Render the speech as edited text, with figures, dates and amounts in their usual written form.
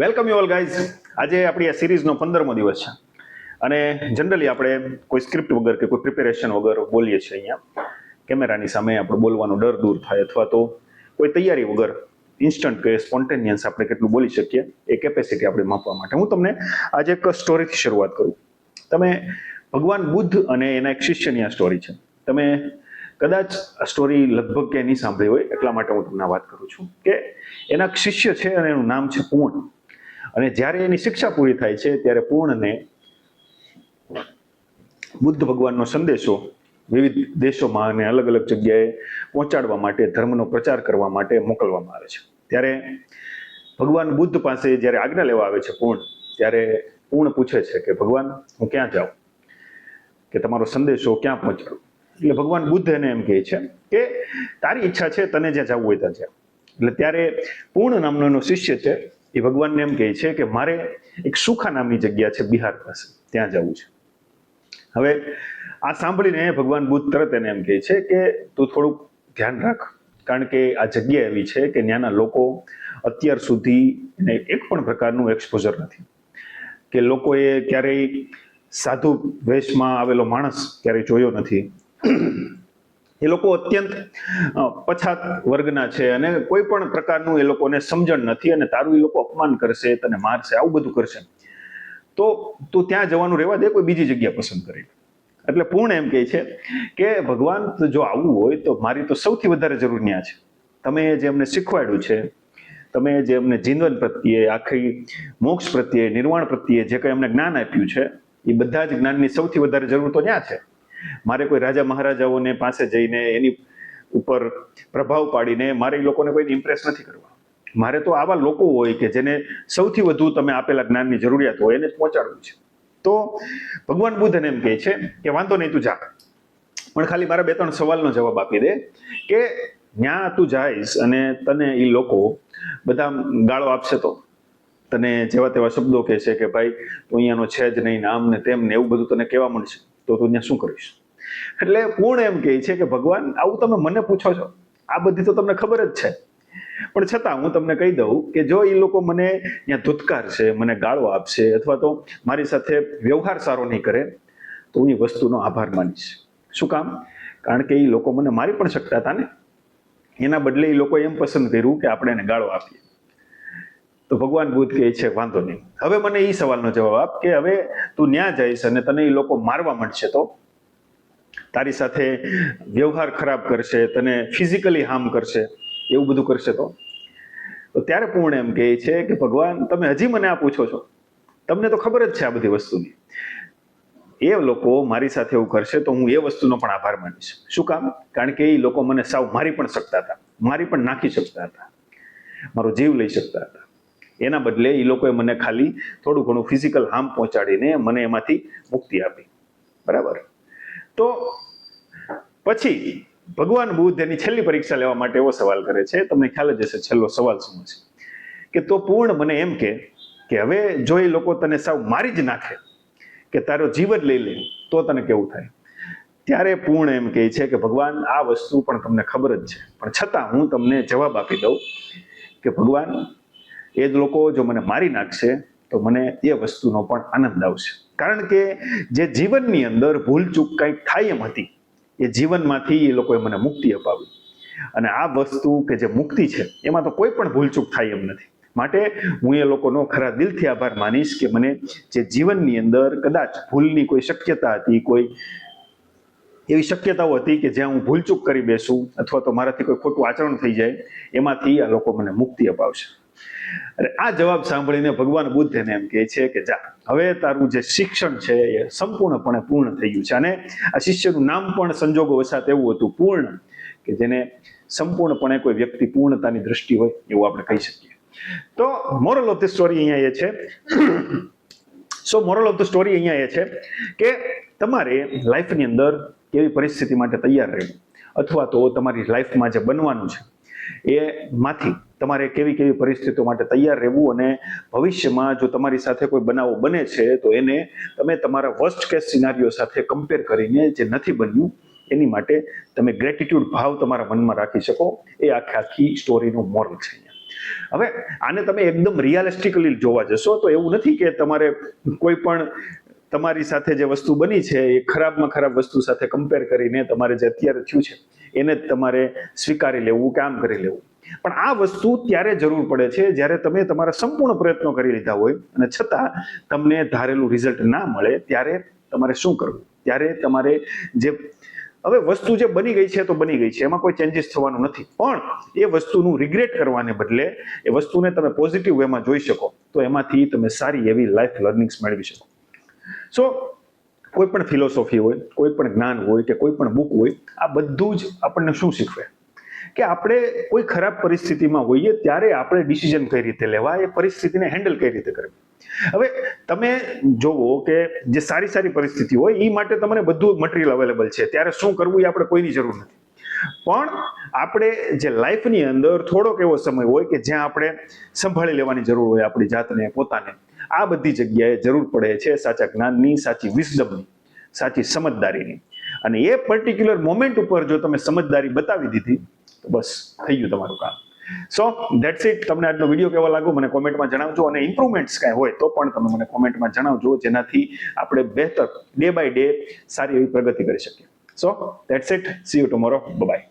Welcome you all guys. આજે આપણી આ સિરીઝનો 15મો દિવસ છે અને જનરલી આપણે કોઈ સ્ક્રિપ્ટ વગર કે કોઈ પ્રિપેરેશન વગર બોલીએ છીએ. અહીંયા કેમેરાની સામે આપણે બોલવાનો ડર દૂર થાય, અથવા તો કોઈ તૈયારી વગર ઇન્સ્ટન્ટ કે સ્પોન્ટેનિયસ આપણે કેટલું બોલી શકીએ એ કેપેસિટી આપણે માપવા માટે હું તમને આજે એક સ્ટોરીથી શરૂઆત કરું. તમે ભગવાન બુદ્ધ અને એના એક શિષ્યની આ સ્ટોરી છે. તમે કદાચ આ સ્ટોરી લગભગ ક્યાંય નહીં સાંભળી હોય, એટલા માટે હું તમને વાત કરું છું કે એના એક શિષ્ય છે અને એનું નામ છે પૂર્ણ. અને જ્યારે એની શિક્ષા પૂરી થાય છે ત્યારે પૂર્ણને બુદ્ધ ભગવાનનો સંદેશો વિવિધ દેશોમાં અને અલગ અલગ જગ્યાએ પહોંચાડવા માટે, ધર્મનો પ્રચાર કરવા માટે મોકલવામાં આવે છે. ત્યારે ભગવાન બુદ્ધ પાસે જ્યારે આજ્ઞા લેવા આવે છે પૂર્ણ, ત્યારે પૂર્ણ પૂછે છે કે ભગવાન, હું ક્યાં જાઉં, કે તમારો સંદેશો ક્યાં પહોંચાડું? એટલે ભગવાન બુદ્ધ એને એમ કહે છે કે તારી ઈચ્છા છે, તને જ્યાં જવું હોય ત્યાં જા. એટલે ત્યારે પૂર્ણ નામનો એનો શિષ્ય છે એ ભગવાનને એમ કહે છે કે મારે એક સુખા નામની જગ્યા છે બિહાર પાસે, ત્યાં જવું છે. હવે આ સાંભળીને ભગવાન બુદ્ધ તરત એને એમ કહે છે કે તું થોડુંક ધ્યાન રાખ, કારણ કે આ જગ્યા એવી છે કે ત્યાંના લોકો અત્યાર સુધી એને એક પણ પ્રકારનું એક્સપોઝર નથી, કે લોકોએ ક્યારેય સાધુ વેશમાં આવેલો માણસ ક્યારેય જોયો નથી. એ લોકો અત્યંત પછાત વર્ગના છે અને કોઈ પણ પ્રકારનું એ લોકોને સમજણ નથી, અને તારું એ લોકો અપમાન કરશે, તને મારશે, આવું બધું કરશે. તો તું ત્યાં જવાનું રહેવા દે, કોઈ બીજી જગ્યા પસંદ કરી. એટલે પૂર્ણ એમ કહે છે કે ભગવાન, જો આવવું હોય તો મારી તો સૌથી વધારે જરૂર ત્યાં છે. તમે જે અમને શીખવાડ્યું છે, તમે જે અમને જીવન પ્રત્યે, આખી મોક્ષ પ્રત્યે, નિર્વાણ પ્રત્યે જે કંઈ અમને જ્ઞાન આપ્યું છે, એ બધા જ જ્ઞાનની સૌથી વધારે જરૂર તો ત્યાં છે. મારે કોઈ રાજા મહારાજાઓને પાસે જઈને એની ઉપર પ્રભાવ પાડીને મારે એ લોકોને કોઈ ઇમ્પ્રેસ નથી કરવા. મારે તો આવા લોકો હોય કે જેને સૌથી વધુ તમે આપેલા જ્ઞાનની જરૂરિયાત હોય એને જ પહોંચાડવું છે. તો ભગવાન બુદ્ધ એને એમ કહે છે કે વાંધો નહીં, તું જા, પણ ખાલી મારા 2-3 સવાલનો જવાબ આપી દે કે ત્યાં તું જઈશ અને તને એ લોકો બધા ગાળો આપશે, તો તને જેવા તેવા શબ્દો કહેશે કે ભાઈ તું અહીંયાનો છે જ નહીં, આમ ને તેમ ને એવું બધું તને કહેવા મળશે, તો તું ત્યાં શું કરીશ? એટલે પૂર્ણ એમ કહે છે કે ભગવાન, આવું તમે મને પૂછો છો, આ બધી તો તમને ખબર જ છે, પણ છતાં હું તમને કહી દઉં કે જો એ લોકો મને ત્યાં ધુતકારશે, મને ગાળો આપશે, અથવા તો મારી સાથે વ્યવહાર સારો નહીં કરે, તો હું એ વસ્તુનો આભાર માનીશ. શું કામ? કારણ કે એ લોકો મને મારી પણ શકતા હતા ને. એના બદલે એ લોકોએ એમ પસંદ કર્યું કે આપણે એને ગાળો આપીએ. તો ભગવાન બુદ્ધ કહે છે વાંધો નહીં, હવે મને એ સવાલનો જવાબ આપ કે હવે તું ન્યા જઈશ અને તને એ લોકો મારવા માંડશે, તો તારી સાથે વ્યવહાર ખરાબ કરશે, તને ફિઝિકલી હાર્મ કરશે, એવું બધું કરશે, તો ત્યારે પૂર્ણ એમ કહે છે કે ભગવાન, તમે હજી મને આ પૂછો છો? તમને તો ખબર જ છે આ બધી વસ્તુની. એ લોકો મારી સાથે એવું કરશે તો હું એ વસ્તુનો પણ આભાર માનીશ. શું કામ? કારણ કે એ લોકો મને સાવ મારી પણ શકતા હતા, મારી પણ નાખી શકતા હતા, મારો જીવ લઈ શકતા હતા. એના બદલે એ લોકોએ મને ખાલી થોડું ઘણું ફિઝિકલ હાર્મ પહોંચાડીને મને એમાંથી મુક્તિ આપી. બરાબર? તો પછી ભગવાન બુદ્ધ એની છેલ્લી પરીક્ષા લેવા માટે એવો સવાલ કરે છે, તમને ખ્યાલ જ હશે છેલ્લો સવાલ શું છે, કે તો પૂર્ણ મને એમ કે હવે જો એ લોકો તને સાવ મારી જ નાખે, કે તારો જીવ જ લઈ લે, તો તને કેવું થાય? ત્યારે પૂર્ણ એમ કહે છે કે ભગવાન, આ વસ્તુ પણ તમને ખબર જ છે, પણ છતાં હું તમને જવાબ આપી દઉં કે ભગવાન, એ જ લોકો જો મને મારી નાખશે તો મને એ વસ્તુનો પણ આનંદ આવશે. કારણ કે જે જીવનની અંદર ભૂલચૂક કંઈક થાય એમ હતી, એ જીવનમાંથી એ લોકોએ મને મુક્તિ અપાવી. અને આ વસ્તુ કે જે મુક્તિ છે, એમાં તો કોઈ પણ ભૂલચૂક થાય એમ નથી. માટે હું એ લોકોનો ખરા દિલથી આભાર માનીશ કે મને જે જીવનની અંદર કદાચ ભૂલની કોઈ શક્યતા હતી, કોઈ એવી શક્યતાઓ હતી કે જ્યાં હું ભૂલચૂક કરી બેસું, અથવા તો મારાથી કોઈ ખોટું આચરણ થઈ જાય, એમાંથી આ લોકો મને મુક્તિ અપાવશે. અને આ જવાબ સાંભળીને ભગવાન બુદ્ધ એને એમ કહે છે કે જા, હવે તારું જે શિક્ષણ છે એ સંપૂર્ણપણે પૂર્ણ થઈ ગયું છે. અને આ શિષ્યનું નામ પણ સંજોગો વસાત એવું હતું, પૂર્ણ, કે જેને સંપૂર્ણપણે કોઈ વ્યક્તિ પૂર્ણતાની દ્રષ્ટિ હોય એવું આપણે કહી શકીએ. તો મોરલ ઓફ ધ સ્ટોરી અહીંયા એ છે મોરલ ઓફ ધ સ્ટોરી અહીંયા એ છે કે તમારે લાઈફની અંદર કેવી પરિસ્થિતિ માટે તૈયાર રહેવું, અથવા તો તમારી લાઈફમાં જે બનવાનું છે એમાંથી તમારે કેવી કેવી પરિસ્થિતિઓ માટે તૈયાર રહેવું, અને ભવિષ્યમાં જો તમારી સાથે કોઈ બનાવો બને છે તો એને તમે તમારા વર્સ્ટ કેસ સિનારીઓ સાથે કમ્પેર કરીને જે નથી બન્યું એની માટે તમે ગ્રેટિટ્યુડ ભાવ તમારા મનમાં રાખી શકો. એ આખી સ્ટોરીનો મોરલ છે. હવે આને તમે એકદમ રિયાલિસ્ટિકલી જોવા જશો તો એવું નથી કે તમારે કોઈ પણ તમારી સાથે જે વસ્તુ બની છે એ ખરાબમાં ખરાબ વસ્તુ સાથે કમ્પેર કરીને તમારે જે અત્યારે થયું છે એને જ તમારે સ્વીકારી લેવું કે આમ કરી લેવું. પણ આ વસ્તુ ત્યારે જરૂર પડે છે જ્યારે તમે તમારા સંપૂર્ણ પ્રયત્નો કરી લીધા હોય અને છતાં તમને ધારેલું રિઝલ્ટ ના મળે ત્યારે તમારે શું કરવું. ત્યારે તમારે જે હવે વસ્તુ જે બની ગઈ છે તો બની ગઈ છે, એમાં કોઈ ચેન્જીસ થવાનું નથી, પણ એ વસ્તુનું રિગ્રેટ કરવાને બદલે એ વસ્તુને તમે પોઝિટિવ વેમાં જોઈ શકો તો એમાંથી તમે સારી એવી લાઈફ લર્નિંગ્સ મેળવી શકો. સો કોઈ પણ ફિલોસોફી હોય, કોઈ પણ જ્ઞાન હોય કે કોઈ પણ બુક હોય, આ બધું જ આપણને શું શીખવે કે આપણે કોઈ ખરાબ પરિસ્થિતિમાં હોઈએ ત્યારે આપણે ડિસિઝન કઈ રીતે લેવા, એ પરિસ્થિતિને હેન્ડલ કઈ રીતે કરવી. હવે તમે જોવો કે જે સારી સારી પરિસ્થિતિ હોય એ માટે તમને બધું મટીરિયલ અવેલેબલ છે, ત્યારે શું કરવું એ આપણે કોઈની જરૂર નથી. પણ આપણે જે લાઈફની અંદર થોડોક એવો સમય હોય કે જ્યાં આપણે સંભાળી લેવાની જરૂર હોય આપણી જાતને, પોતાને, આ બધી જગ્યાએ જરૂર પડે છે સાચા જ્ઞાનની, સાચી વિઝડમની, સાચી સમજદારીની. અને એ પર્ટિક્યુલર મોમેન્ટ ઉપર જો તમે સમજદારી બતાવી દીધી તો બસ થઈ ગયું તમારું કામ. સો ધેટ્સ ઇટ. તમને આજનો વિડીયો કેવો લાગ્યો મને કોમેન્ટમાં જણાવજો, અને ઇમ્પ્રુવમેન્ટ્સ કાંઈ હોય તો પણ તમે મને કોમેન્ટમાં જણાવજો, જેનાથી આપણે બહેતર ડે બાય ડે સારી એવી પ્રગતિ કરી શકીએ. So that's it. See you tomorrow. By.